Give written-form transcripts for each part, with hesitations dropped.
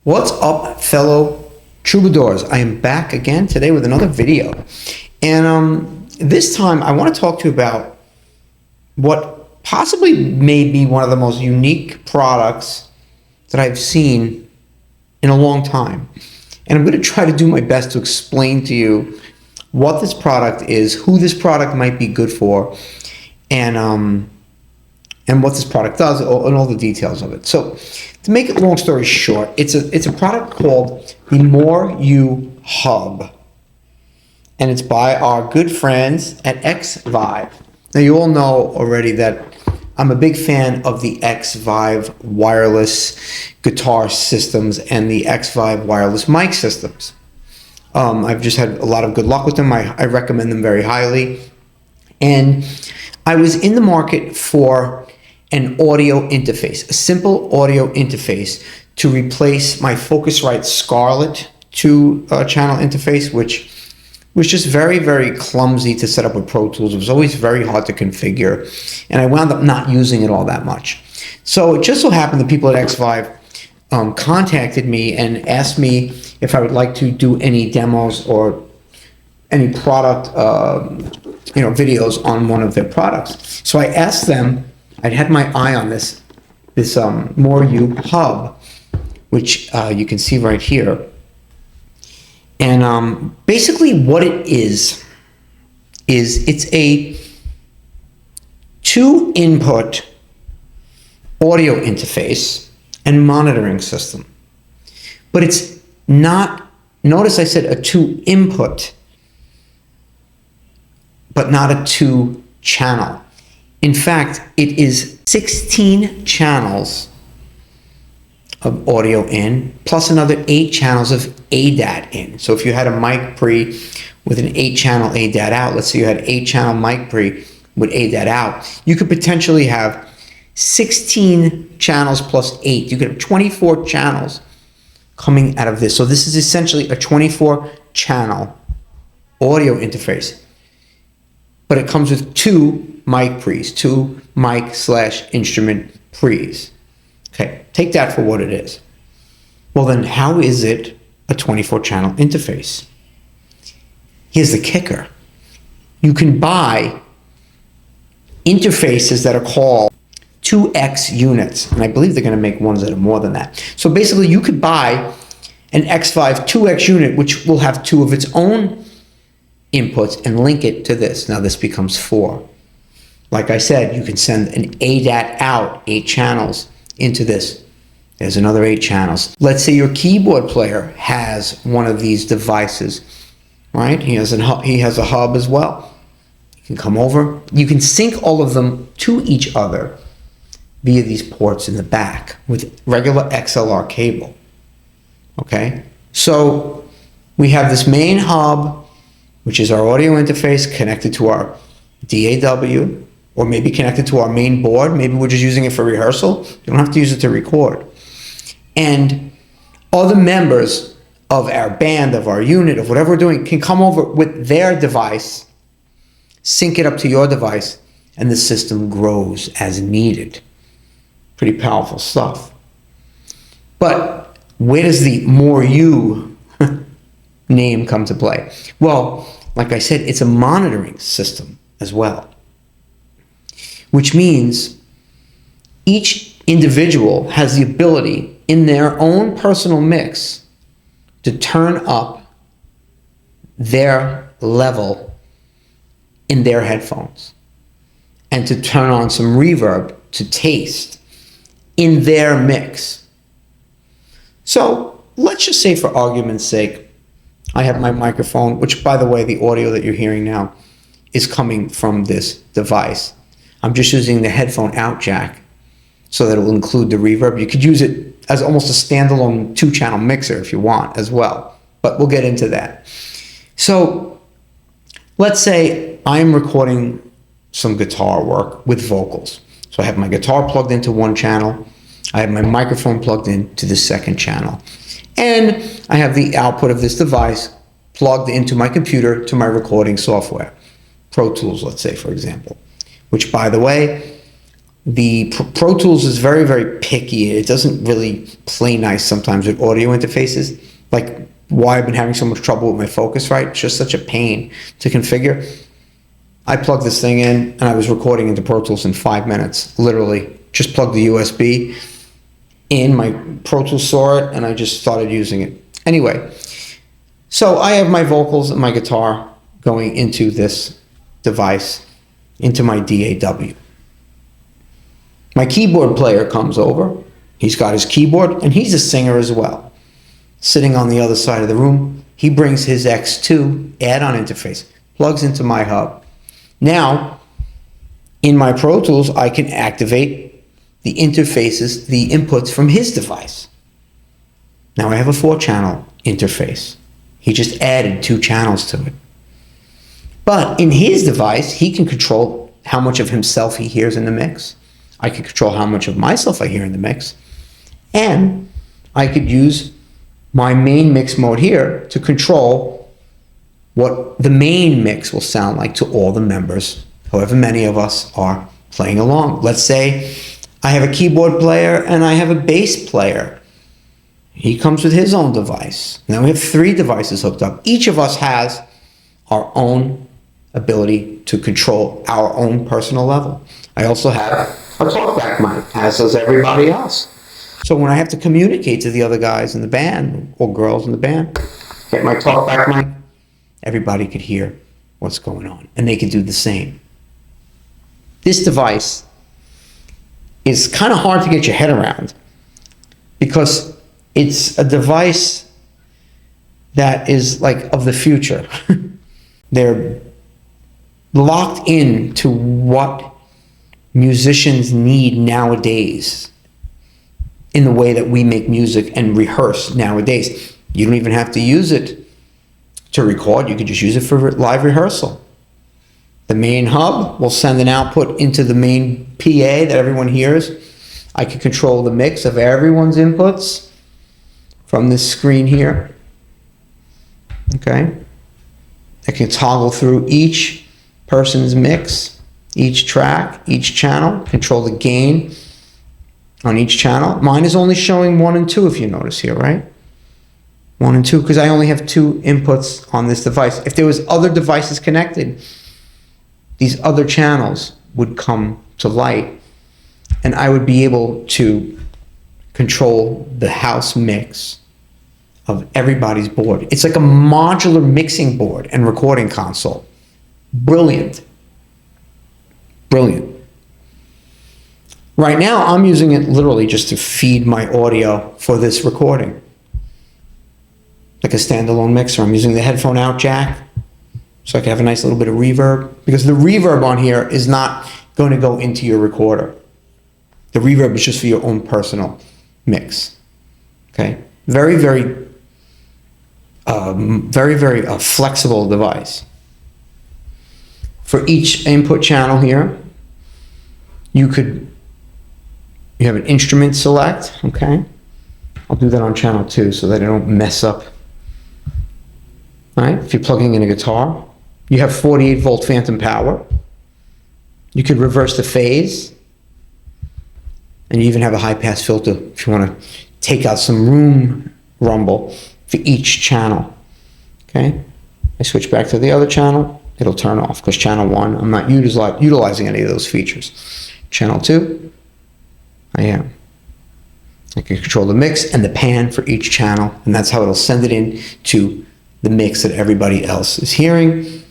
What's up, fellow troubadours? I am back again today with another video. And this time I want to talk to you about what possibly may be one of the most unique products that I've seen in a long time. And I'm going to try to do my best to explain to you what this product is, who this product might be good for, and what this product does, and all the details of it. So, to make it long story short, it's a product called the More You Hub, and it's by our good friends at Xvive. Now, you all know already that I'm a big fan of the Xvive wireless guitar systems and the Xvive wireless mic systems. I've just had a lot of good luck with them. I recommend them very highly. And I was in the market for an audio interface, a simple audio interface to replace my Focusrite Scarlett 2-channel interface, which was just very, very clumsy to set up with Pro Tools. It was always very hard to configure, and I wound up not using it all that much. So it just so happened that people at Xvive contacted me and asked me if I would like to do any demos or any product videos on one of their products. So I asked them, I'd had my eye on this More You Hub, which you can see right here. And basically what it is it's a 2-input audio interface and monitoring system. But it's not, notice I said a 2-input, but not a 2-channel. In fact, it is 16 channels of audio in, plus another 8 channels of ADAT in. So if you had a mic pre with an 8-channel ADAT out, let's say you had 8-channel mic pre with ADAT out, you could potentially have 16 channels plus 8. You could have 24 channels coming out of this. So this is essentially a 24-channel audio interface. But it comes with 2 mic pre's, 2 mic/instrument pre's. Okay, take that for what it is. Well then, how is it a 24-channel interface? Here's the kicker. You can buy interfaces that are called 2X units, and I believe they're going to make ones that are more than that. So basically, you could buy an Xvive 2X unit, which will have 2 of its own inputs and link it to this. Now this becomes 4. Like I said, you can send an ADAT out, 8 channels, into this. There's another 8 channels. Let's say your keyboard player has one of these devices, right? He has a hub as well. You can come over. You can sync all of them to each other via these ports in the back with regular XLR cable. Okay? So we have this main hub, which is our audio interface connected to our DAW, or maybe connected to our main board. Maybe we're just using it for rehearsal. You don't have to use it to record. And other members of our band, of our unit, of whatever we're doing, can come over with their device, sync it up to your device, and the system grows as needed. Pretty powerful stuff. But where does the More You name come to play? Well, like I said, it's a monitoring system as well, which means each individual has the ability in their own personal mix to turn up their level in their headphones and to turn on some reverb to taste in their mix. So let's just say, for argument's sake, I have my microphone, which, by the way, the audio that you're hearing now is coming from this device. I'm just using the headphone out jack so that it will include the reverb. You could use it as almost a standalone 2-channel mixer if you want as well, but we'll get into that. So let's say I'm recording some guitar work with vocals. So I have my guitar plugged into 1 channel. I have my microphone plugged into the 2nd channel. And I have the output of this device plugged into my computer to my recording software. Pro Tools, let's say, for example. Which, by the way, The Pro Tools is very, very picky. It doesn't really play nice sometimes with audio interfaces. Like why I've been having so much trouble with my Focusrite. It's just such a pain to configure. I plugged this thing in and I was recording into Pro Tools in 5 minutes, literally. Just plugged the USB in, my Pro Tools saw it, and I just started using it. Anyway, so I have my vocals and my guitar going into this device, into my DAW. My keyboard player comes over. He's got his keyboard, and he's a singer as well. Sitting on the other side of the room, he brings his X2 add-on interface, plugs into my hub. Now, in my Pro Tools, I can activate the interfaces, the inputs from his device. Now I have a 4-channel interface. He just added 2 channels to it. But in his device, he can control how much of himself he hears in the mix. I can control how much of myself I hear in the mix. And I could use my main mix mode here to control what the main mix will sound like to all the members, however many of us are playing along. Let's say I have a keyboard player and I have a bass player. He comes with his own device. Now we have 3 devices hooked up. Each of us has our own ability to control our own personal level. I also have a talkback mic, as does everybody else. So when I have to communicate to the other guys in the band or girls in the band, get my talkback mic, everybody could hear what's going on, and they could do the same. This device is kind of hard to get your head around because it's a device that is like of the future. They're locked in to what musicians need nowadays in the way that we make music and rehearse nowadays. You don't even have to use it to record. You could just use it for live rehearsal. The main hub will send an output into the main PA that everyone hears. I can control the mix of everyone's inputs from this screen here. Okay. I can toggle through each person's mix, each track, each channel, control the gain on each channel. Mine is only showing 1 and 2 if you notice here, right? 1 and 2, because I only have 2 inputs on this device. If there was other devices connected, these other channels would come to light and I would be able to control the house mix of everybody's board. It's like a modular mixing board and recording console. Brilliant. Brilliant. Right now, I'm using it literally just to feed my audio for this recording. Like a standalone mixer. I'm using the headphone out jack so I can have a nice little bit of reverb, because the reverb on here is not going to go into your recorder. The reverb is just for your own personal mix. Okay? Very, very flexible device. For each input channel here, you have an instrument select, okay? I'll do that on channel 2 so that I don't mess up. All right, if you're plugging in a guitar, you have 48 volt phantom power. You could reverse the phase, and you even have a high pass filter if you want to take out some room rumble for each channel. Okay, I switch back to the other channel, it'll turn off because channel 1, I'm not utilizing any of those features. Channel 2, I am. I can control the mix and the pan for each channel, and that's how it'll send it in to the mix that everybody else is hearing.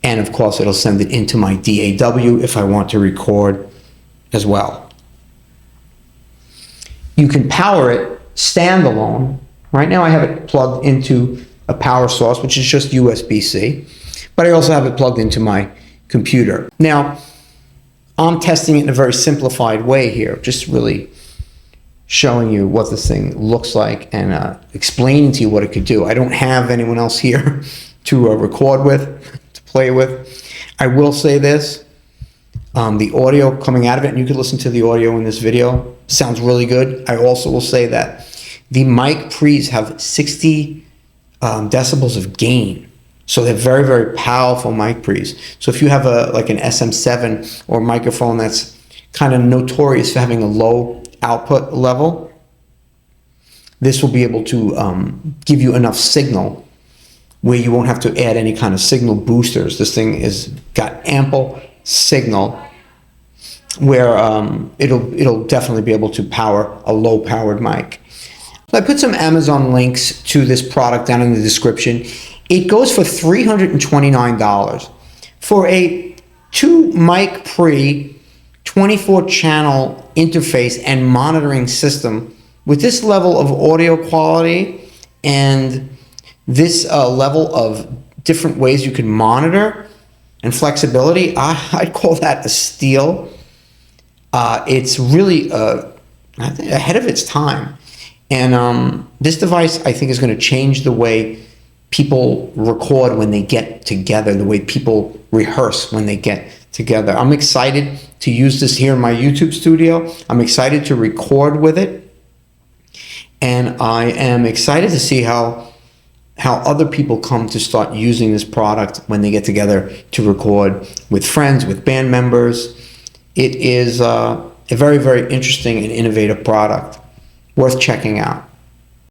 And of course, it'll send it into my DAW if I want to record as well. You can power it standalone. Right now I have it plugged into a power source, which is just USB-C, but I also have it plugged into my computer. Now, I'm testing it in a very simplified way here, just really showing you what this thing looks like and explaining to you what it could do. I don't have anyone else here to record with, to play with. I will say this, the audio coming out of it, and you can listen to the audio in this video, sounds really good. I also will say that the mic pre's have 60 decibels of gain. So they're very, very powerful mic pre's. So if you have like an SM7 or microphone that's kind of notorious for having a low output level, this will be able to give you enough signal where you won't have to add any kind of signal boosters. This thing is got ample signal where it'll definitely be able to power a low powered mic. I put some Amazon links to this product down in the description. It goes for $329 for a 2 mic pre 24 channel interface and monitoring system. With this level of audio quality and this level of different ways you can monitor and flexibility, I'd call that a steal. It's really I think ahead of its time. And this device, I think, is going to change the way people record when they get together, the way people rehearse when they get together. I'm excited to use this here in my YouTube studio. I'm excited to record with it. And I am excited to see how other people come to start using this product when they get together to record with friends, with band members. It is a very, very interesting and innovative product worth checking out.